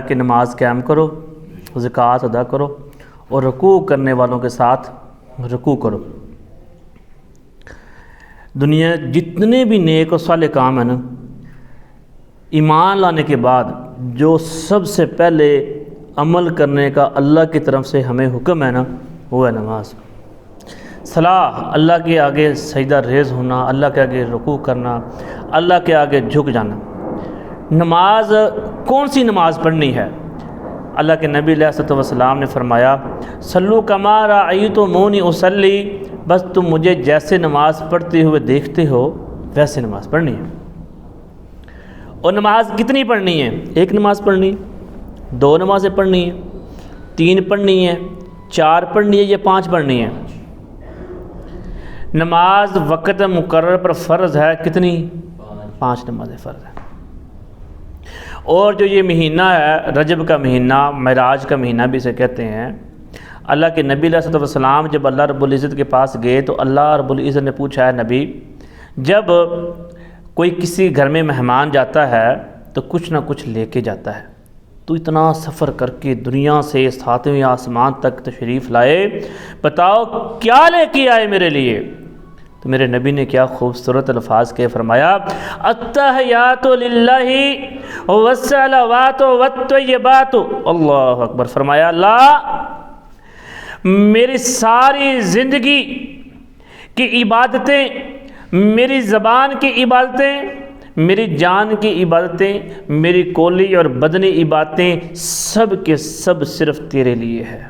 کہ نماز قائم کرو، زکوٰۃ ادا کرو اور رکوع کرنے والوں کے ساتھ رکوع کرو۔ دنیا جتنے بھی نیک و صالح کام ہیں نا، ایمان لانے کے بعد جو سب سے پہلے عمل کرنے کا اللہ کی طرف سے ہمیں حکم ہے نا، وہ ہے نماز۔ صلاح، اللہ کے آگے سجدہ ریز ہونا، اللہ کے آگے رکوع کرنا، اللہ کے آگے جھک جانا۔ نماز کون سی نماز پڑھنی ہے؟ اللہ کے نبی علیہ الصلوۃ والسلام نے فرمایا، صلو کما رأیتمونی اصلی، بس تم مجھے جیسے نماز پڑھتے ہوئے دیکھتے ہو ویسے نماز پڑھنی ہے۔ اور نماز کتنی پڑھنی ہے؟ ایک نماز پڑھنی ہے، 2 نمازیں پڑھنی ہیں، 3 پڑھنی ہے، 4 پڑھنی ہے یا 5 پڑھنی ہے؟ نماز وقت مقرر پر فرض ہے کتنی؟ 5 نمازیں فرض ہیں۔ اور جو یہ مہینہ ہے رجب کا مہینہ، معراج کا مہینہ بھی اسے کہتے ہیں، اللہ کے نبی علیہ الصلوۃ والسلام جب اللہ رب العزت کے پاس گئے تو اللہ رب العزت نے پوچھا ہے، نبی جب کوئی کسی گھر میں مہمان جاتا ہے تو کچھ نہ کچھ لے کے جاتا ہے، تو اتنا سفر کر کے دنیا سے 7ویں آسمان تک تشریف لائے، بتاؤ کیا لے کے آئے میرے لیے؟ تو میرے نبی نے کیا خوبصورت الفاظ کے فرمایا، التحیات للہ والصلوات والطیبات، اللہ اکبر، فرمایا اللہ میری ساری زندگی کی عبادتیں، میری زبان کی عبادتیں، میری جان کی عبادتیں، میری قولی اور بدنی عبادتیں سب کے سب صرف تیرے لیے ہے۔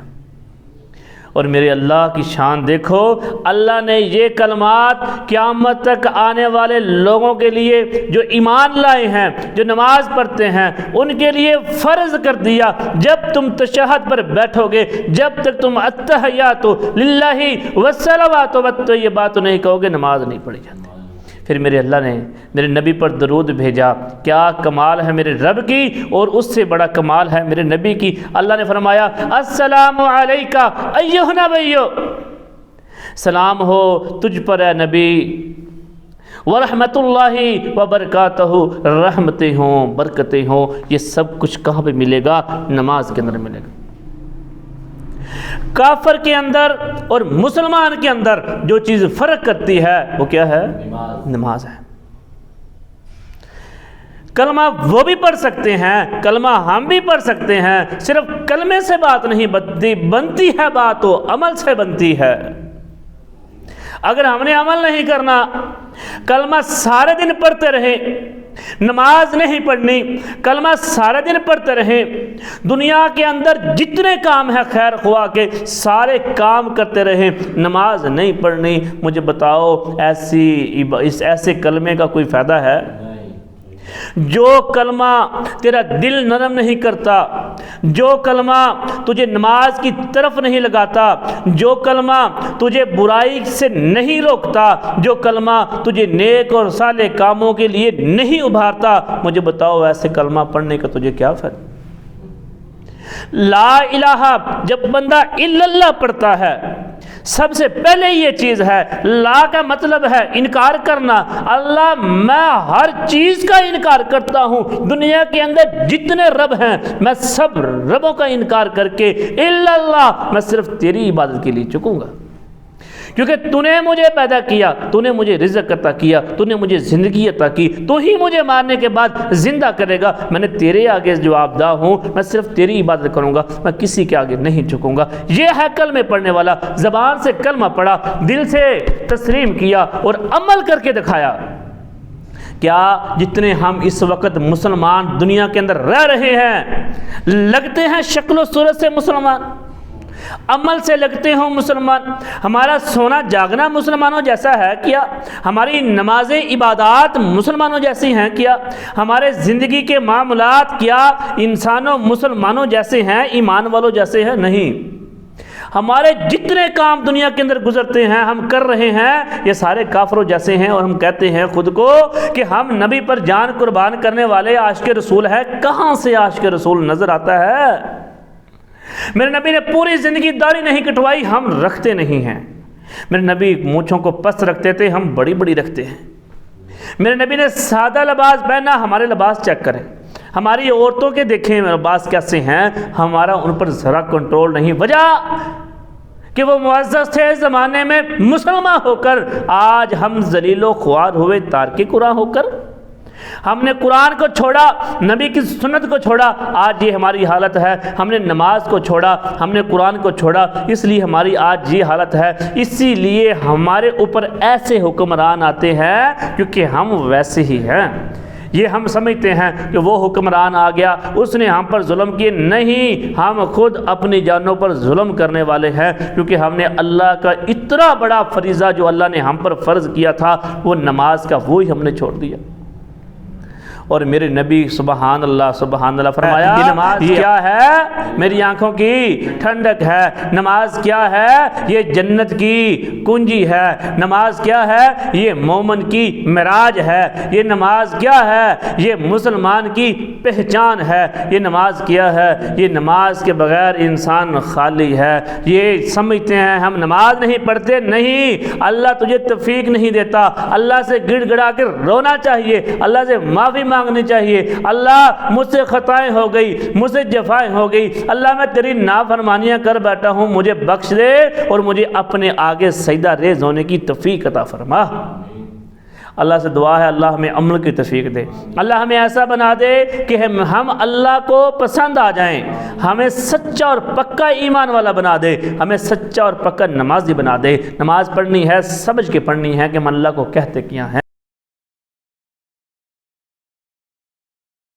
اور میرے اللہ کی شان دیکھو، اللہ نے یہ کلمات قیامت تک آنے والے لوگوں کے لیے جو ایمان لائے ہیں، جو نماز پڑھتے ہیں، ان کے لیے فرض کر دیا۔ جب تم تشہد پر بیٹھو گے، جب تک تم التحیات للہ والصلوات والطیبات نہیں کہو گے، نماز نہیں پڑھی جاتی۔ پھر میرے اللہ نے میرے نبی پر درود بھیجا، کیا کمال ہے میرے رب کی، اور اس سے بڑا کمال ہے میرے نبی کی۔ اللہ نے فرمایا، السلام علیکہ ایھا النبی، سلام ہو تجھ پر اے نبی، ورحمۃ اللہ وبرکاتہ، رحمتیں ہوں، برکتیں ہوں۔ یہ سب کچھ کہاں پہ ملے گا؟ نماز کے اندر ملے گا۔ کافر کے اندر اور مسلمان کے اندر جو چیز فرق کرتی ہے وہ کیا ہے؟ نماز ہے۔ کلمہ وہ بھی پڑھ سکتے ہیں، کلمہ ہم بھی پڑھ سکتے ہیں، صرف کلمے سے بات نہیں بنتی ہے، بات تو عمل سے بنتی ہے۔ اگر ہم نے عمل نہیں کرنا، کلمہ سارے دن پڑھتے رہے، نماز نہیں پڑھنی، کلمہ سارے دن پڑھتے رہیں، دنیا کے اندر جتنے کام ہیں خیر خواہ کے سارے کام کرتے رہیں، نماز نہیں پڑھنی، مجھے بتاؤ ایسے کلمے کا کوئی فائدہ ہے؟ جو کلمہ تیرا دل نرم نہیں کرتا، جو کلمہ تجھے نماز کی طرف نہیں لگاتا، جو کلمہ تجھے برائی سے نہیں روکتا، جو کلمہ تجھے نیک اور صالح کاموں کے لیے نہیں ابھارتا، مجھے بتاؤ ایسے کلمہ پڑھنے کا تجھے کیا فائدہ؟ لا الہ، جب بندہ الا اللہ پڑھتا ہے، سب سے پہلے یہ چیز ہے، لا کا مطلب ہے انکار کرنا۔ اللہ میں ہر چیز کا انکار کرتا ہوں، دنیا کے اندر جتنے رب ہیں میں سب ربوں کا انکار کر کے الا اللہ، میں صرف تیری عبادت کے لیے جھکوں گا، کیونکہ تو نے مجھے پیدا کیا، تو نے مجھے رزق عطا کیا، تو نے مجھے زندگی عطا کی، تو ہی مجھے مارنے کے بعد زندہ کرے گا، میں نے تیرے آگے جواب دہ ہوں، میں صرف تیری عبادت کروں گا، میں کسی کے آگے نہیں جھکوں گا۔ یہ ہے کلمے پڑھنے والا، زبان سے کلمہ پڑھا، دل سے تسلیم کیا اور عمل کر کے دکھایا۔ کیا جتنے ہم اس وقت مسلمان دنیا کے اندر رہ رہے ہیں، لگتے ہیں شکل و صورت سے مسلمان، عمل سے لگتے ہوں مسلمان، ہمارا سونا جاگنا مسلمانوں جیسا ہے کیا؟ ہماری نمازیں عبادات مسلمانوں جیسی ہیں کیا؟ ہمارے زندگی کے معاملات کیا انسانوں مسلمانوں جیسے ہیں، ایمان والوں جیسے ہیں؟ نہیں۔ ہمارے جتنے کام دنیا کے اندر گزرتے ہیں، ہم کر رہے ہیں، یہ سارے کافروں جیسے ہیں، اور ہم کہتے ہیں خود کو کہ ہم نبی پر جان قربان کرنے والے عاشق رسول ہیں۔ کہاں سے عاشق رسول نظر آتا ہے؟ میرے نبی نے پوری زندگی داڑھی نہیں کٹوائی، ہم رکھتے نہیں ہیں۔ میرے نبی مونچھوں کو پست رکھتے تھے، ہم بڑی بڑی رکھتے ہیں۔ میرے نبی نے سادہ لباس پہنا، ہمارے لباس چیک کریں، ہماری عورتوں کے دیکھیں بعض کیسے ہیں، ہمارا ان پر ذرا کنٹرول نہیں، وجہ کہ وہ معزز تھے اس زمانے میں مسلمان ہو کر، آج ہم ذلیل و خوار ہوئے تارک قرآن ہو کر، ہم نے قرآن کو چھوڑا، نبی کی سنت کو چھوڑا، آج یہ ہماری حالت ہے۔ ہم نے نماز کو چھوڑا، ہم نے قرآن کو چھوڑا، اس لیے ہماری آج یہ حالت ہے۔ اسی لیے ہمارے اوپر ایسے حکمران آتے ہیں کیونکہ ہم ویسے ہی ہیں۔ یہ ہم سمجھتے ہیں کہ وہ حکمران آ گیا، اس نے ہم پر ظلم کیے، نہیں، ہم خود اپنی جانوں پر ظلم کرنے والے ہیں، کیونکہ ہم نے اللہ کا اتنا بڑا فریضہ جو اللہ نے ہم پر فرض کیا تھا، وہ نماز کا، وہی ہم نے چھوڑ دیا۔ اور میرے نبی سبحان اللہ فرمایا، یہ نماز کیا ہے؟ میری آنکھوں کی ٹھنڈک ہے۔ نماز کیا ہے؟ یہ جنت کی کنجی ہے۔ نماز کیا ہے؟ یہ مومن کی معراج ہے۔ یہ نماز کیا ہے؟ یہ مسلمان کی پہچان ہے۔ یہ نماز کیا ہے؟ یہ نماز کے بغیر انسان خالی ہے۔ یہ سمجھتے ہیں ہم نماز نہیں پڑھتے، نہیں، اللہ تجھے توفیق نہیں دیتا، اللہ سے گڑ گڑا کر رونا چاہیے، اللہ سے معافی مانگنی چاہیے، اللہ مجھ سے خطائیں ہو گئی، مجھ سے جفائیں ہو گئی، اللہ میں تیری نافرمانیاں کر بیٹھا ہوں، مجھے بخش دے اور مجھے اپنے آگے سجدہ ریز ہونے کی توفیق عطا فرما۔ اللہ سے دعا ہے اللہ ہمیں عمل کی توفیق دے، اللہ ہمیں ایسا بنا دے کہ ہم اللہ کو پسند آ جائیں، ہمیں سچا اور پکا ایمان والا بنا دے، ہمیں سچا اور پکا نمازی بنا دے۔ نماز پڑھنی ہے، سمجھ کے پڑھنی ہے کہ ہم اللہ کو کہتے کیا ہیں۔